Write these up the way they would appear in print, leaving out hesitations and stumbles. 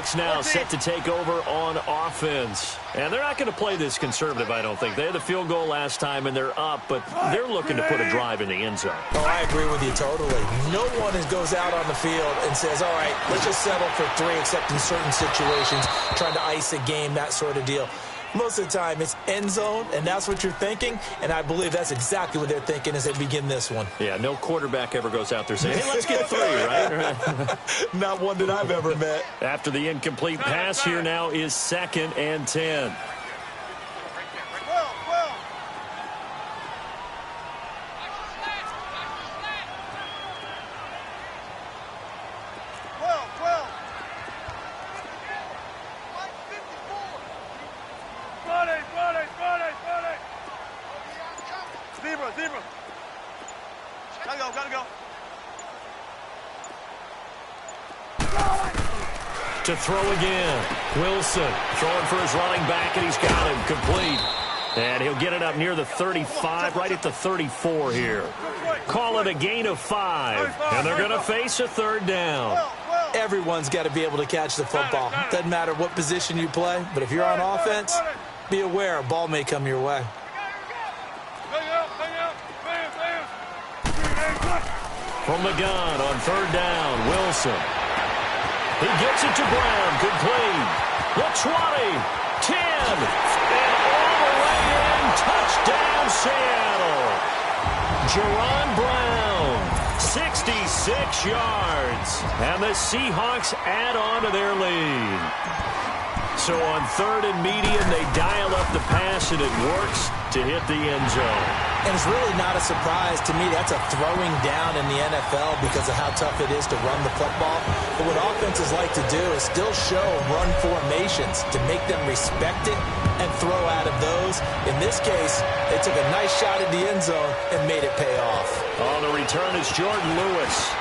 Seahawks now set to take over on offense. And they're not going to play this conservative, I don't think. They had the field goal last time, and they're up, but they're looking to put a drive in the end zone. Oh, I agree with you totally. No one goes out on the field and says, all right, let's just settle for 3, except in certain situations, trying to ice a game, that sort of deal. Most of the time, it's end zone, and that's what you're thinking, and I believe that's exactly what they're thinking as they begin this one. Yeah, no quarterback ever goes out there saying, hey, let's get 3, right? Not one that I've ever met. After the incomplete pass, here now is 2nd and 10. To throw again. Wilson throwing for his running back, and he's got him complete. And he'll get it up near the 35, right at the 34 here. Call it a gain of 5, and they're going to face a 3rd down. Everyone's got to be able to catch the football. Doesn't matter what position you play, but if you're on offense, be aware a ball may come your way. From the gun on 3rd down, Wilson. He gets it to Brown, complete. The 20, 10, and all the way in. Touchdown, Seattle. Jerron Brown, 66 yards. And the Seahawks add on to their lead. So on 3rd and medium, they dial up the pass, and it works to hit the end zone. And it's really not a surprise to me. That's a throwing down in the NFL because of how tough it is to run the football. But what offenses like to do is still show run formations to make them respect it and throw out of those. In this case, they took a nice shot at the end zone and made it pay off. On the return is Jordan Lewis.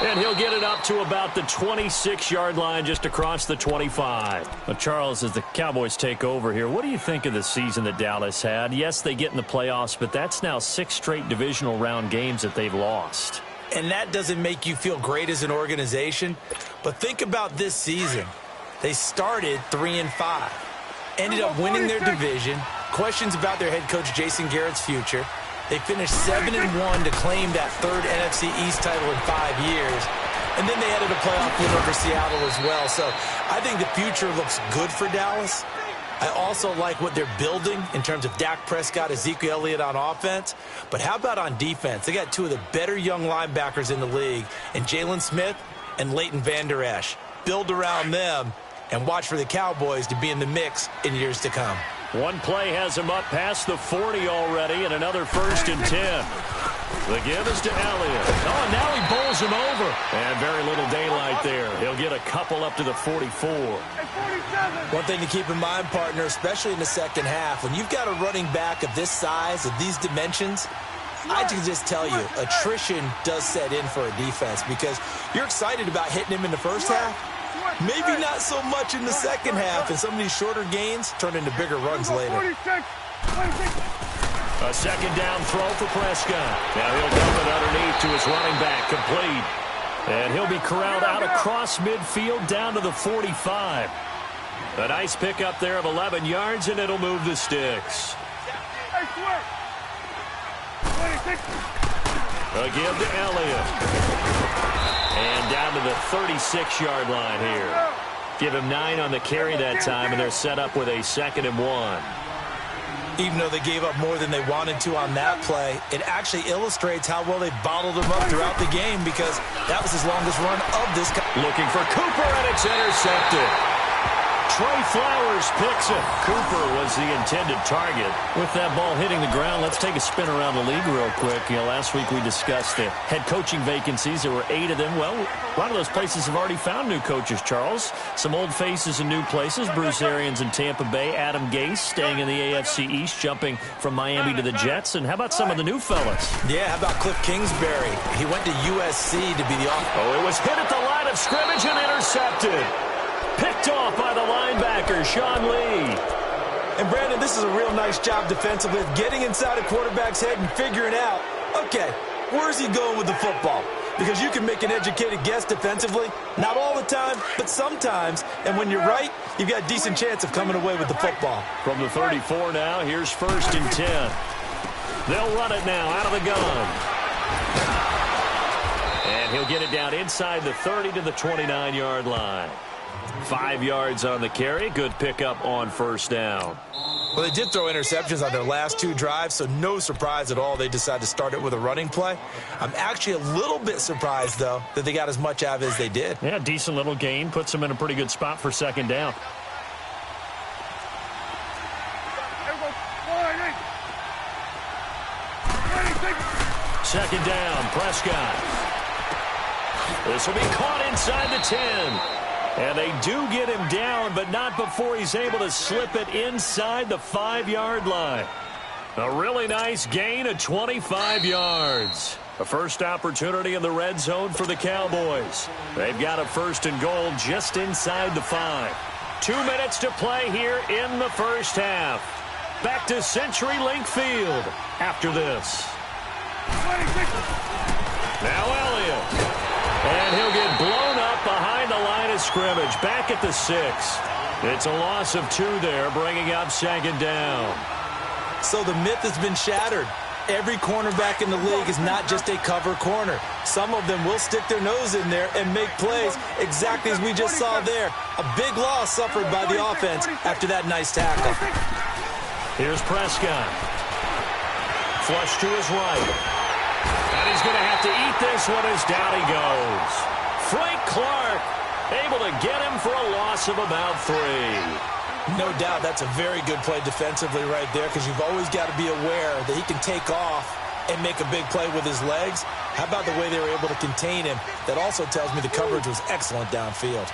And he'll get it up to about the 26-yard line, just across the 25. Well, Charles, as the Cowboys take over here, what do you think of the season that Dallas had? Yes, they get in the playoffs, but that's now 6 straight divisional round games that they've lost. And that doesn't make you feel great as an organization. But think about this season. They started 3-5, ended up winning their division. Questions about their head coach Jason Garrett's future. They finished 7-1 to claim that 3rd NFC East title in 5 years. And then they added a playoff win over Seattle as well. So I think the future looks good for Dallas. I also like what they're building in terms of Dak Prescott, Ezekiel Elliott on offense. But how about on defense? They got 2 of the better young linebackers in the league, and Jalen Smith and Leighton Vander Esch. Build around them and watch for the Cowboys to be in the mix in years to come. One play has him up past the 40 already, and another 1st and 10. The give is to Elliott. Oh, and now he bowls him over. And very little daylight there. He'll get a couple up to the 44. One thing to keep in mind, partner, especially in the second half, when you've got a running back of this size, of these dimensions, I can just tell you, attrition does set in for a defense because you're excited about hitting him in the first half. Maybe not so much in the second half, and some of these shorter gains turn into bigger runs later. A 2nd down throw for Prescott. Now he'll dump it underneath to his running back, complete. And he'll be corralled out across midfield down to the 45. A nice pickup there of 11 yards, and it'll move the sticks. A give to Elliott. And down to the 36-yard line here. Give him 9 on the carry that time, and they're set up with a 2nd and 1. Even though they gave up more than they wanted to on that play, it actually illustrates how well they bottled him up throughout the game because that was his longest run of this. Looking for Cooper, and it's intercepted. Trey Flowers picks it. Cooper was the intended target. With that ball hitting the ground, let's take a spin around the league real quick. Last week we discussed the head coaching vacancies. There were 8 of them. Well, a lot of those places have already found new coaches, Charles. Some old faces in new places. Bruce Arians in Tampa Bay. Adam Gase staying in the AFC East, jumping from Miami to the Jets. And how about some of the new fellas? Yeah, how about Cliff Kingsbury? He went to USC to be the offense. Oh, it was hit at the line of scrimmage and intercepted. Picked off by the linebacker, Sean Lee. And, Brandon, this is a real nice job defensively of getting inside a quarterback's head and figuring out, okay, where's he going with the football? because you can make an educated guess defensively. Not all the time, but sometimes. And when you're right, you've got a decent chance of coming away with the football. From the 34 now, here's 1st and 10. They'll run it now out of the gun. And he'll get it down inside the 30 to the 29-yard line. 5 yards on the carry. Good pickup on 1st down. Well, they did throw interceptions on their last 2 drives, so no surprise at all they decided to start it with a running play. I'm actually a little bit surprised, though, that they got as much out of it as they did. Yeah, decent little gain. Puts them in a pretty good spot for 2nd down. Second down, Prescott. This will be caught inside the 10. And they do get him down, but not before he's able to slip it inside the 5-yard line. A really nice gain of 25 yards. A first opportunity in the red zone for the Cowboys. They've got a 1st and goal just inside the 5. 2 minutes to play here in the first half. Back to CenturyLink Field after this. Now Elliott. And he'll get blown up behind the line of scrimmage. Back at the 6. It's a loss of 2 there, bringing up 2nd down. So the myth has been shattered. Every cornerback in the league is not just a cover corner. Some of them will stick their nose in there and make plays exactly as we just saw there. A big loss suffered by the offense after that nice tackle. Here's Prescott. Flush to his right. And he's going to have to eat this one as down he goes. Frank Clark able to get him for a loss of about 3. No doubt that's a very good play defensively right there, because you've always got to be aware that he can take off and make a big play with his legs. How about the way they were able to contain him? That also tells me the coverage was excellent downfield.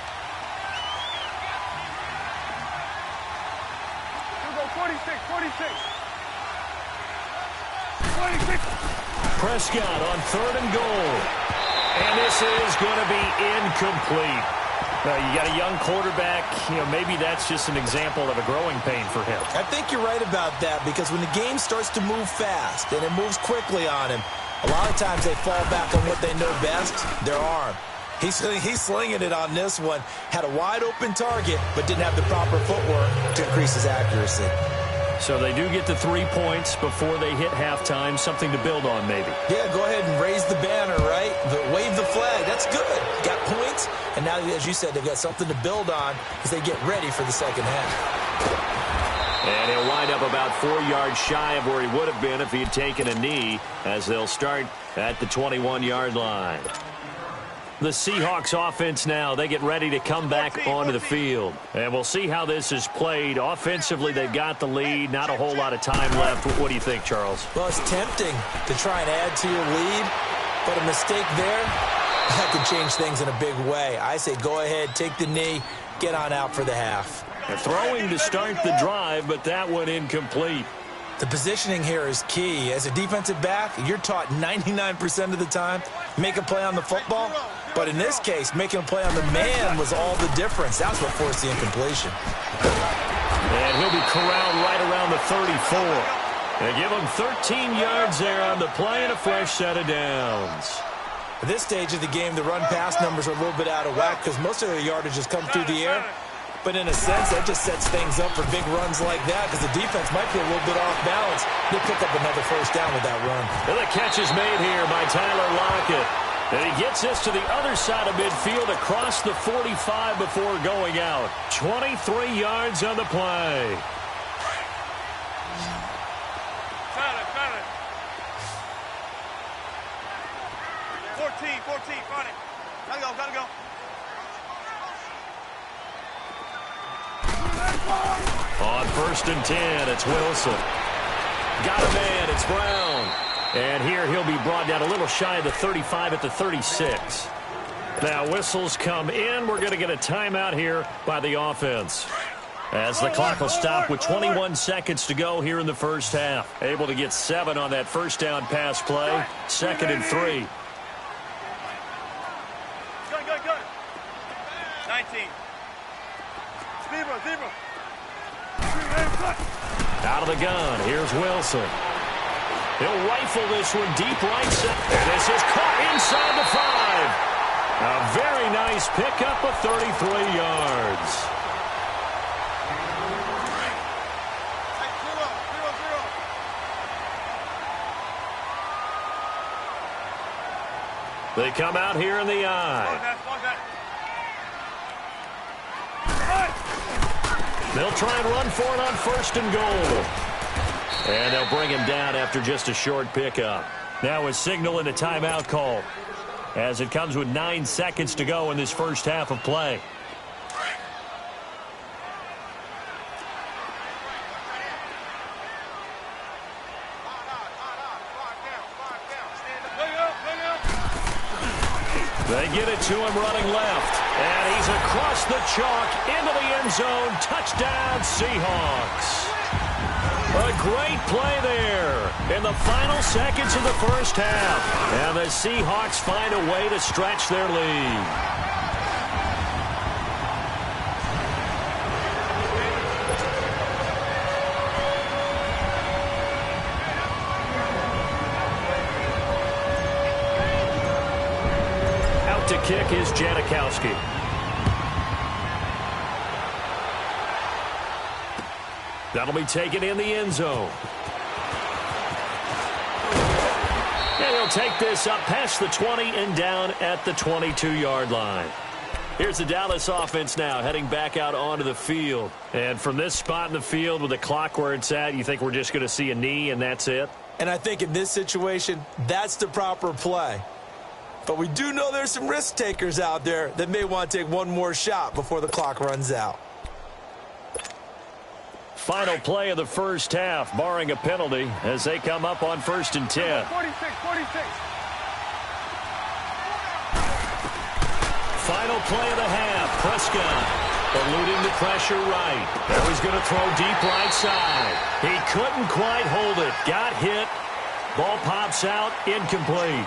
Prescott on 3rd and goal. And this is going to be incomplete. You got a young quarterback. Maybe that's just an example of a growing pain for him. I think you're right about that, because when the game starts to move fast and it moves quickly on him, a lot of times they fall back on what they know best, their arm. He's slinging it on this one. Had a wide open target, but didn't have the proper footwork to increase his accuracy. So they do get the 3 points before they hit halftime. Something to build on, maybe. Yeah, go ahead and raise the banner, right? But wave the flag. That's good. Got points. And now, as you said, they've got something to build on as they get ready for the second half. And he'll wind up about 4 yards shy of where he would have been if he had taken a knee, as they'll start at the 21-yard line. The Seahawks offense now, they get ready to come back onto the field. And we'll see how this is played. Offensively, they've got the lead. Not a whole lot of time left. What do you think, Charles? Well, it's tempting to try and add to your lead, but a mistake there, that could change things in a big way. I say go ahead, take the knee, get on out for the half. They're throwing to start the drive, but that one incomplete. The positioning here is key. As a defensive back, you're taught 99% of the time, make a play on the football. But in this case, making a play on the man was all the difference. That's what forced the incompletion. And he'll be corralled right around the 34. They give him 13 yards there on the play and a fresh set of downs. At this stage of the game, the run-pass numbers are a little bit out of whack because most of their yardage has come through the air. But in a sense, that just sets things up for big runs like that because the defense might be a little bit off balance. They'll pick up another 1st down with that run. And the catch is made here by Tyler Lockett. And he gets this to the other side of midfield across the 45 before going out. 23 yards on the play. Got it. 14, find it. Gotta go. On 1st and 10, it's Wilson. Got a man, it's Brown. And here he'll be brought down a little shy of the 35 at the 36. Now whistles come in. We're going to get a timeout here by the offense, as the clock will stop with 21 seconds to go here in the first half. Able to get 7 on that 1st down pass play. 2nd and 3. Good. 19. Zebra. Out of the gun, here's Wilson. He'll rifle this one deep right side. And this is caught inside the 5. A very nice pickup of 33 yards. They come out here in the eye. They'll try and run for it on 1st and goal. And they'll bring him down after just a short pickup. Now a signal and a timeout call, as it comes with 9 seconds to go in this first half of play. They get it to him running left. And he's across the chalk into the end zone. Touchdown, Seahawks. A great play there in the final seconds of the first half. And the Seahawks find a way to stretch their lead. To kick is Janikowski. That'll be taken in the end zone. And he'll take this up past the 20 and down at the 22-yard line. Here's the Dallas offense now heading back out onto the field. And from this spot in the field with the clock where it's at, you think we're just going to see a knee and that's it? And I think in this situation, that's the proper play. But we do know there's some risk takers out there that may want to take one more shot before the clock runs out. Final play of the first half, barring a penalty, as they come up on 1st and 10. 46. Final play of the half. Prescott eluding the pressure right. Now he's going to throw deep right side. He couldn't quite hold it. Got hit. Ball pops out. Incomplete.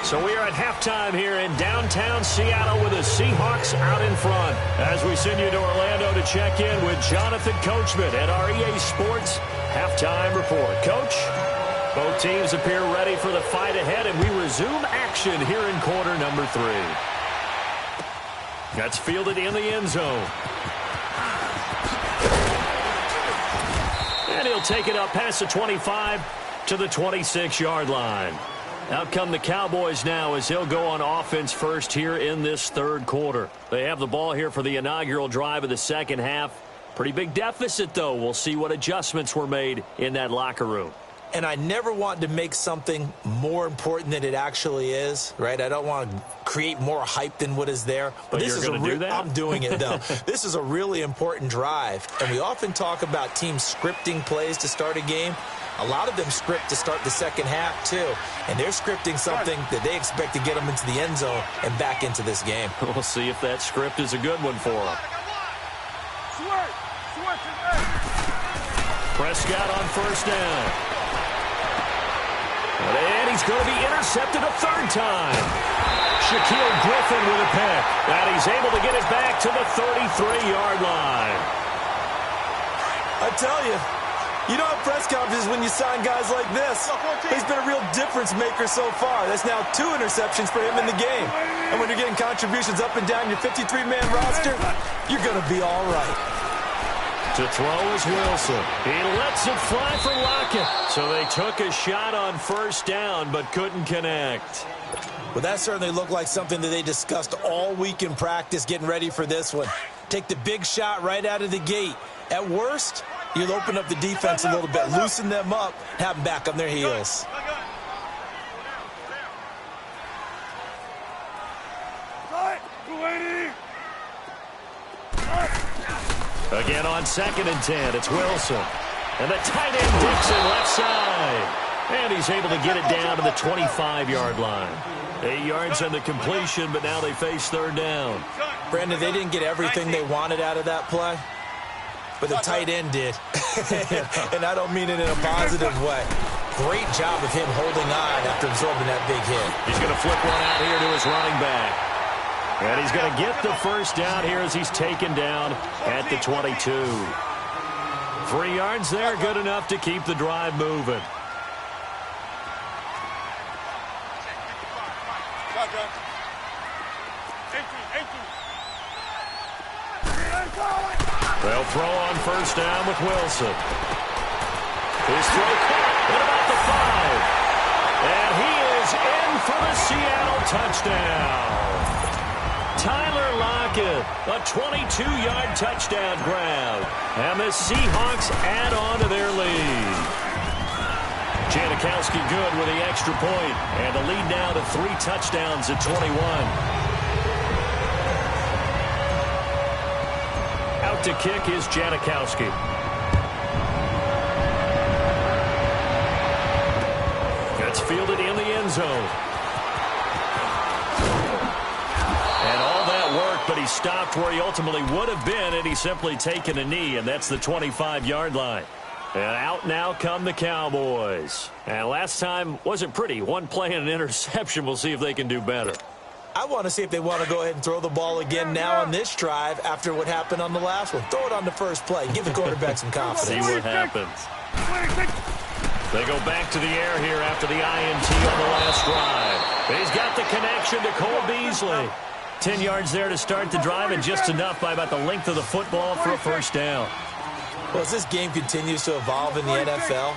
So we are at halftime here in downtown Seattle with the Seahawks out in front. As we send you to Orlando to check in with Jonathan Coachman at our EA Sports Halftime Report. Coach, both teams appear ready for the fight ahead, and we resume action here in quarter number 3. That's fielded in the end zone. And he'll take it up past the 25 to the 26-yard line. Out come the Cowboys now as he'll go on offense first here in this third quarter. They have the ball here for the inaugural drive of the second half. Pretty big deficit, though. We'll see what adjustments were made in that locker room. And I never want to make something more important than it actually is, right? I don't want to create more hype than what is there. But this is do that? I'm doing it, though. This is a really important drive. And we often talk about teams scripting plays to start a game. A lot of them script to start the second half, too. And they're scripting something that they expect to get them into the end zone and back into this game. We'll see if that script is a good one for them. Prescott on 1st down. And he's going to be intercepted a 3rd time. Shaquille Griffin with a pick. And he's able to get it back to the 33-yard line. I tell you, you don't have press conferences when you sign guys like this. He's been a real difference maker so far. That's now 2 interceptions for him in the game. And when you're getting contributions up and down your 53-man roster, you're going to be all right. To throw is Wilson. He lets it fly for Lockett. So they took a shot on 1st down but couldn't connect. Well, that certainly looked like something that they discussed all week in practice getting ready for this one. Take the big shot right out of the gate. At worst, you'll open up the defense a little bit, loosen them up, have them back on their heels. Again on 2nd and 10, it's Wilson. And the tight end Dixon left side. And he's able to get it down to the 25-yard line. 8 yards on the completion, but now they face 3rd down. Brandon, they didn't get everything they wanted out of that play, but the tight end did. And I don't mean it in a positive way. Great job of him holding on after absorbing that big hit. He's going to flip one out here to his running back. And he's going to get the 1st down here as he's taken down at the 22. 3 yards there, good enough to keep the drive moving. They'll throw on first down with Wilson. His throw caught at about the 5. And he is in for the Seattle touchdown. Tyler Lockett, a 22-yard touchdown grab. And the Seahawks add on to their lead. Janikowski good with the extra point. And the lead now to 3 touchdowns at 21. Out to kick is Janikowski. That's fielded in the end zone. And all that work, but he stopped where he ultimately would have been, and he's simply taken a knee, and that's the 25-yard line. And out now come the Cowboys. And last time wasn't pretty. One play and an interception. We'll see if they can do better. I want to see if they want to go ahead and throw the ball again now on this drive after what happened on the last one. Throw it on the first play. Give the quarterback some confidence. See what happens. They go back to the air here after the INT on the last drive. He's got the connection to Cole Beasley. 10 yards there to start the drive, and just enough by about the length of the football for a first down. Well, as this game continues to evolve in the NFL,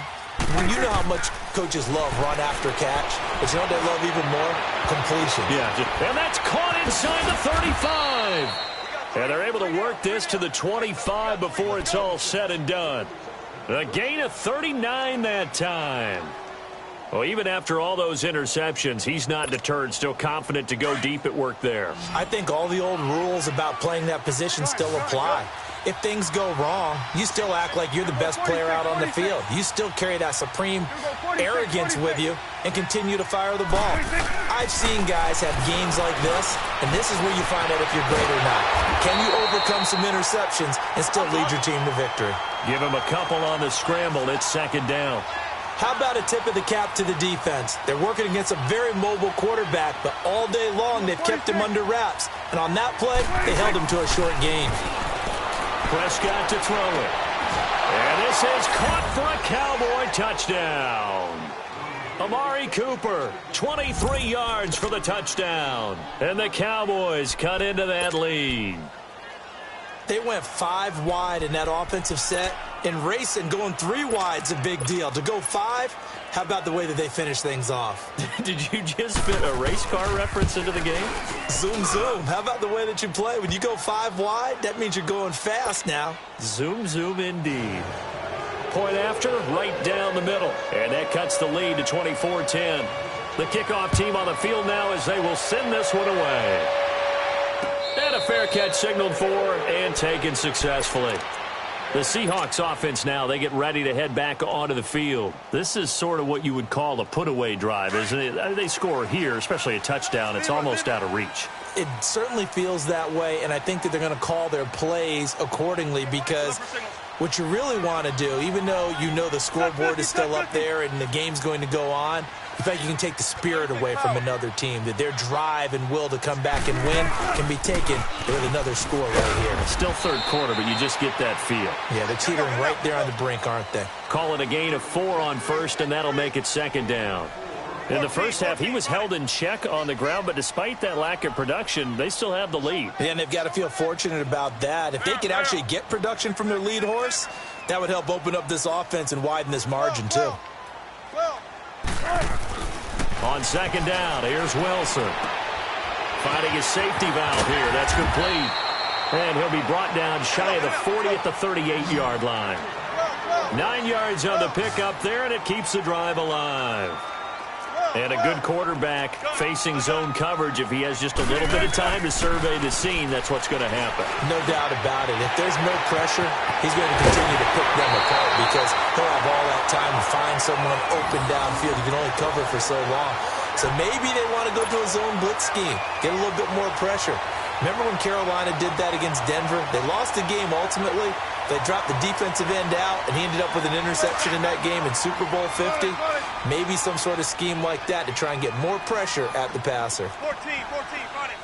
you know how much coaches love run after catch, but you know what they love even more? Completion. Yeah, and that's caught inside the 35. And they're able to work this to the 25 before it's all said and done. A gain of 39 that time. Well, even after all those interceptions, he's not deterred, still confident to go deep at work there. I think all the old rules about playing that position still apply. If things go wrong, you still act like you're the best player out on the field. You still carry that supreme arrogance with you and continue to fire the ball. I've seen guys have games like this, and this is where you find out if you're great or not. Can you overcome some interceptions and still lead your team to victory? Give him a couple on the scramble. It's second down. How about a tip of the cap to the defense? They're working against a very mobile quarterback, but all day long they've kept him under wraps. And on that play, they held him to a short gain. Prescott to throw it. And this is caught for a Cowboy touchdown. Amari Cooper, 23 yards for the touchdown. And the Cowboys cut into that lead. They went 5 wide in that offensive set. And racing, going 3 wide's a big deal. To go 5, how about the way that they finish things off? Did you just fit a race car reference into the game? Zoom, zoom. How about the way that you play? When you go 5 wide, that means you're going fast now. Zoom, zoom indeed. Point after, right down the middle. And that cuts the lead to 24-10. The kickoff team on the field now as they will send this one away. And a fair catch signaled for and taken successfully. The Seahawks offense now, they get ready to head back onto the field. This is sort of what you would call a put-away drive, isn't it? They score here, especially a touchdown. It's almost out of reach. It certainly feels that way, and I think that they're going to call their plays accordingly because what you really want to do, even though you know the scoreboard is still up there and the game's going to go on, in fact, you can take the spirit away from another team, that their drive and will to come back and win can be taken with another score right here. Still third quarter, but you just get that feel. Yeah, they're teetering right there on the brink, aren't they? Call it a gain of 4 on first, and that'll make it second down. In the first half, he was held in check on the ground, but despite that lack of production, they still have the lead. Yeah, and they've got to feel fortunate about that. If they could actually get production from their lead horse, that would help open up this offense and widen this margin, too. On second down, here's Wilson. Finding his safety valve here. That's complete. And he'll be brought down shy of the 40 at the 38-yard line. 9 yards on the pickup there, and it keeps the drive alive. And a good quarterback facing zone coverage. If he has just a little bit of time to survey the scene, that's what's going to happen. No doubt about it. If there's no pressure, he's going to continue to pick them apart because he'll have all that time to find someone open downfield. You can only cover for so long. So maybe they want to go to a zone blitz scheme, get a little bit more pressure. Remember when Carolina did that against Denver? They lost the game ultimately. They dropped the defensive end out, and he ended up with an interception in that game in Super Bowl 50. Maybe some sort of scheme like that to try and get more pressure at the passer. 14, run it.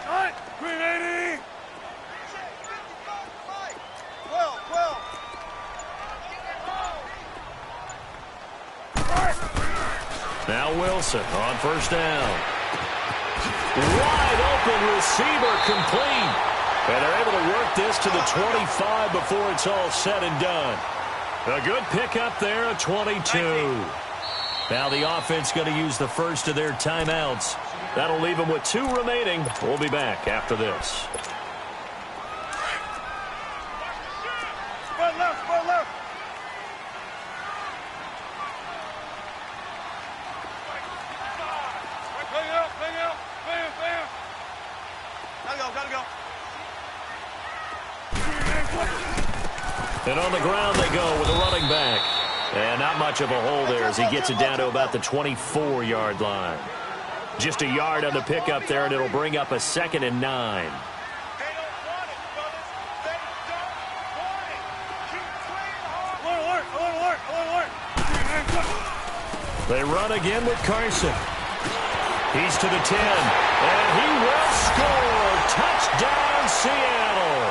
All right, 380. 12. Now Wilson on first down. Wide open receiver complete. And they're able to work this to the 25 before it's all said and done. A good pickup there, a 22. Now the offense going to use the first of their timeouts. That'll leave them with 2 remaining. We'll be back after this. Spread left, spread left. Bang it out, bang it out. Bam, bam. Gotta go. And on the ground they go with a running back. And not much of a hole there as he gets it down to about the 24-yard line. Just a yard on the pickup there, and it'll bring up a 2nd and 9. They run again with Carson. He's to the 10, and he will score. Touchdown, Seattle.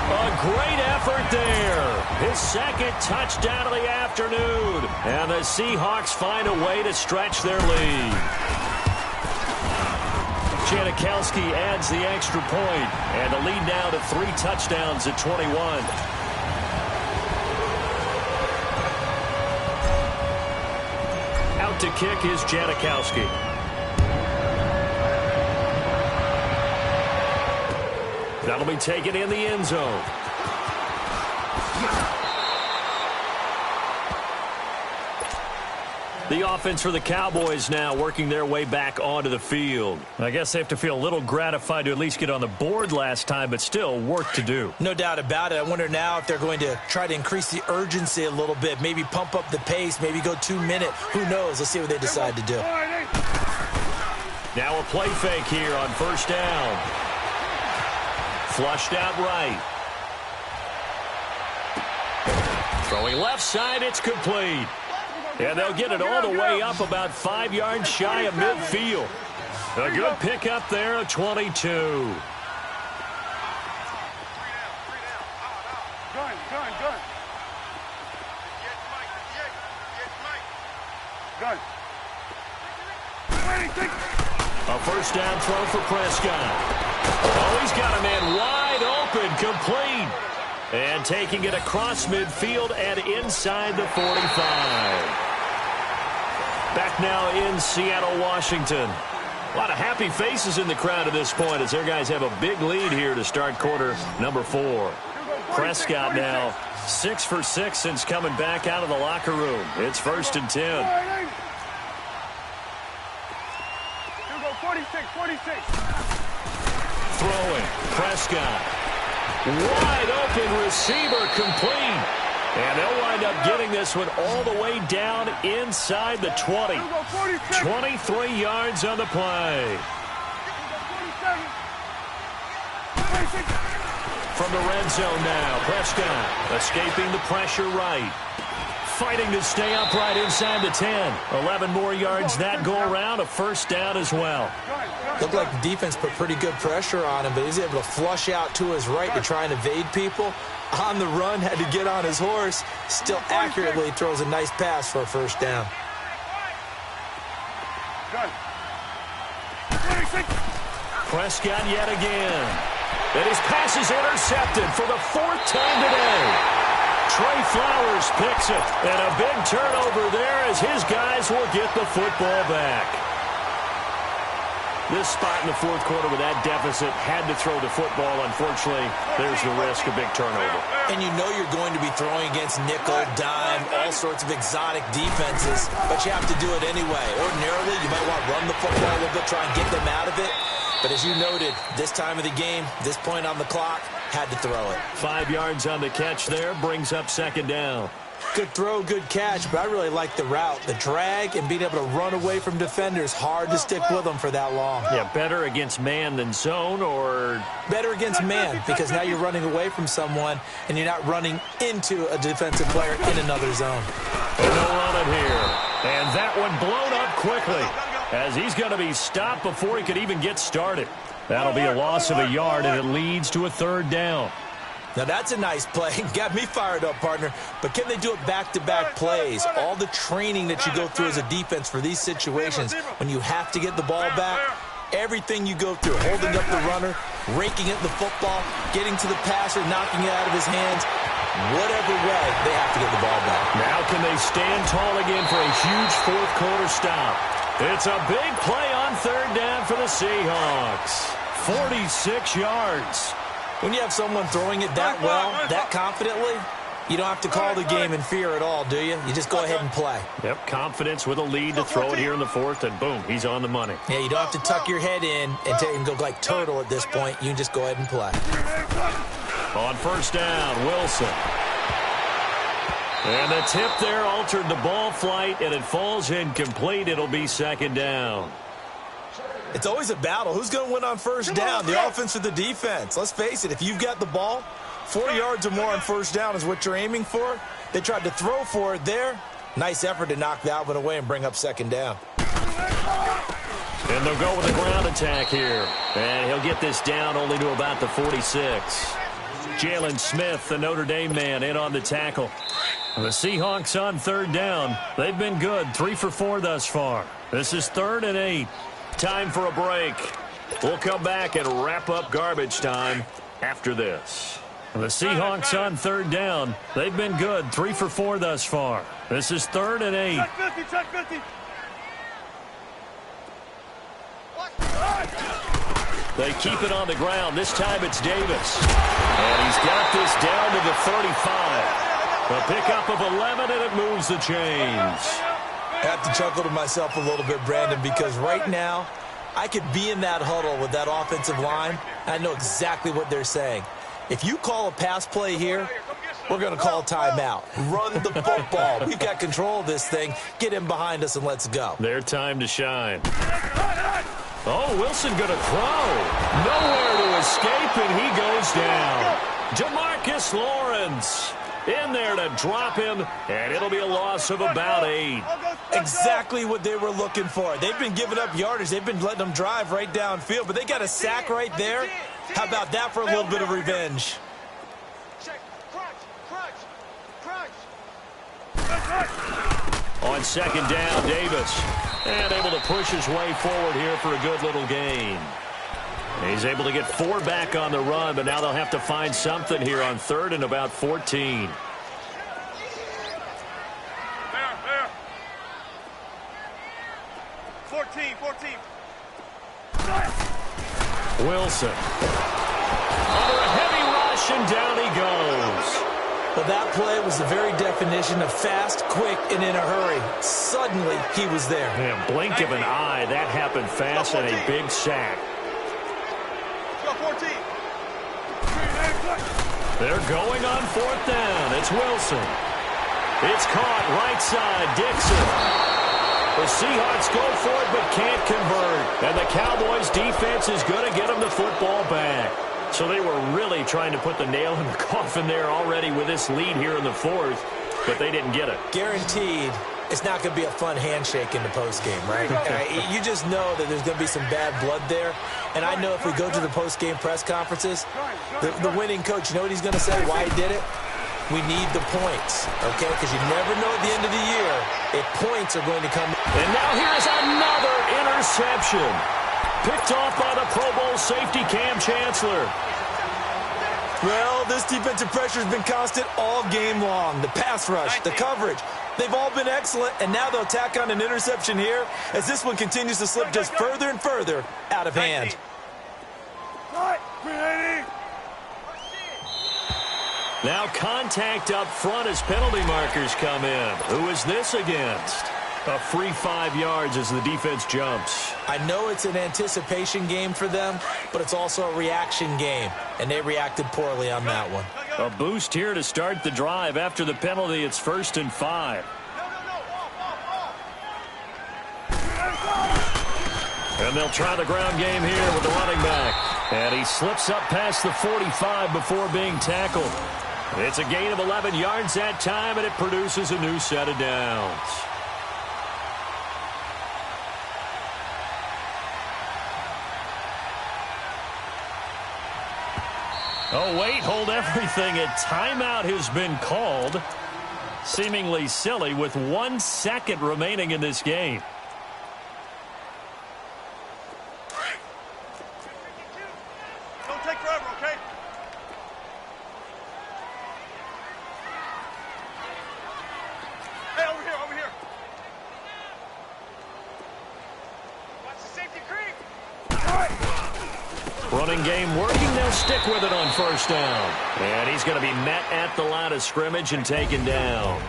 A great effort there. His 2nd touchdown of the afternoon. And the Seahawks find a way to stretch their lead. Janikowski adds the extra point, and the lead now to 3 touchdowns at 21. Out to kick is Janikowski. That'll be taken in the end zone. The offense for the Cowboys now working their way back onto the field. I guess they have to feel a little gratified to at least get on the board last time, but still work to do. No doubt about it. I wonder now if they're going to try to increase the urgency a little bit, maybe pump up the pace, maybe go 2-minute. Who knows? Let's see what they decide to do. Now a play fake here on first down. Flushed out right. Throwing left side, it's complete. And they'll get it all the way up about 5 yards shy of midfield. A good pickup there, a 22. Gun. A first down throw for Prescott. Oh, he's got a man wide open, complete. And taking it across midfield and inside the 45. Back now in Seattle, Washington. A lot of happy faces in the crowd at this point as their guys have a big lead here to start quarter number 4. Prescott now 6 for 6 since coming back out of the locker room. It's 1st and 10. 46. Throwing. Prescott. Wide open receiver, complete. And they'll wind up getting this one all the way down inside the 20. 23 yards on the play. From the red zone now, Prescott escaping the pressure right. Fighting to stay upright inside the 10. 11 more yards that go around, a first down as well. Looked like the defense put pretty good pressure on him, but he's able to flush out to his right to try and evade people. On the run, had to get on his horse. Still accurately throws a nice pass for a first down. Prescott yet again. And his pass is intercepted for the 4th time today. Trey Flowers picks it. And a big turnover there as his guys will get the football back. This spot in the 4th quarter with that deficit had to throw the football. Unfortunately, there's the risk of big turnover. And you know you're going to be throwing against nickel, dime, all sorts of exotic defenses, but you have to do it anyway. Ordinarily, you might want to run the football a little bit, try and get them out of it. But as you noted, this time of the game, this point on the clock, had to throw it. 5 yards on the catch there, brings up 2nd down. Good throw, good catch, but I really like the route. The drag and being able to run away from defenders, hard to stick with them for that long. Yeah, better against man than zone, or? Better against man, because now you're running away from someone and you're not running into a defensive player in another zone. And they'll run it here. And that one blown up quickly as he's going to be stopped before he could even get started. That'll be a loss of a yard, and it leads to a 3rd down. Now, that's a nice play. Got me fired up, partner. But can they do it back-to-back plays? All the training that you go through as a defense for these situations, when you have to get the ball back, everything you go through, holding up the runner, raking at the football, getting to the passer, knocking it out of his hands. Whatever way, they have to get the ball back. Now can they stand tall again for a huge fourth quarter stop? It's a big play on third down for the Seahawks. 46 yards. When you have someone throwing it that well, that confidently, you don't have to call the game in fear at all, do you? You just go ahead and play. Yep, confidence with a lead to throw it here in the fourth, and boom, he's on the money. Yeah, you don't have to tuck your head in and go like turtle at this point. You can just go ahead and play. On first down, Wilson. And the tip there altered the ball flight, and it falls incomplete. It'll be second down. It's always a battle. Who's going to win on first down, the offense or the defense? Let's face it, if you've got the ball, 4 yards or more on first down is what you're aiming for. They tried to throw for it there. Nice effort to knock that one away and bring up second down. And they'll go with a ground attack here. And he'll get this down only to about the 46. Jalen Smith, the Notre Dame man, in on the tackle. The Seahawks on third down. They've been good, 3 for 4 thus far. This is 3rd and 8. Time for a break. We'll come back and wrap up garbage time after this. The Seahawks on third down. They've been good, 3 for 4 thus far. This is 3rd and 8. Check 50. They keep it on the ground. This time it's Davis. And he's got this down to the 35. A pickup of 11, and it moves the chains. I have to chuckle to myself a little bit, Brandon, because right now I could be in that huddle with that offensive line. I know exactly what they're saying. If you call a pass play here, we're going to call timeout. Run the football. We've got control of this thing. Get him behind us and let's go. Their time to shine. Oh, Wilson going to throw. Nowhere to escape, and he goes down. Demarcus Lawrence in there to drop him, and it'll be a loss of about 8. Exactly what they were looking for. They've been giving up yardage. They've been letting them drive right downfield, but they got a sack right there. How about that for a little bit of revenge? On second down, Davis. And able to push his way forward here for a good little gain. He's able to get 4 back on the run, but now they'll have to find something here on 3rd and about 14. There. 14. Wilson. Under a heavy rush, and down he goes. Well, that play was the very definition of fast, quick, and in a hurry. Suddenly, he was there. Man, blink of an eye, that happened fast, and a big sack. Let's go 14. They're going on 4th down. It's Wilson. It's caught right side, Dixon. The Seahawks go for it but can't convert. And the Cowboys' defense is going to get them the football back. So they were really trying to put the nail in the coffin there already with this lead here in the 4th, but they didn't get it. Guaranteed it's not going to be a fun handshake in the postgame, right? You just know that there's going to be some bad blood there. And I know if we go to the postgame press conferences, the winning coach, you know what he's going to say, why he did it? We need the points, okay? Because you never know at the end of the year if points are going to come. And now here's another interception. Picked off by the Pro Bowl safety Cam Chancellor. Well, this defensive pressure has been constant all game long. The pass rush, the coverage, they've all been excellent, and now they'll tack on an interception here as this one continues to slip just further and further out of hand. Now contact up front as penalty markers come in. Who is this against? A free 5 yards as the defense jumps. I know it's an anticipation game for them, but it's also a reaction game, and they reacted poorly on that one. A boost here to start the drive. After the penalty, it's 1st and 5. And they'll try the ground game here with the running back. And he slips up past the 45 before being tackled. It's a gain of 11 yards that time, and it produces a new set of downs. Oh, wait, hold everything. A timeout has been called. Seemingly silly with 1 second remaining in this game. Running game working. They'll stick with it on first down. And he's going to be met at the line of scrimmage and taken down.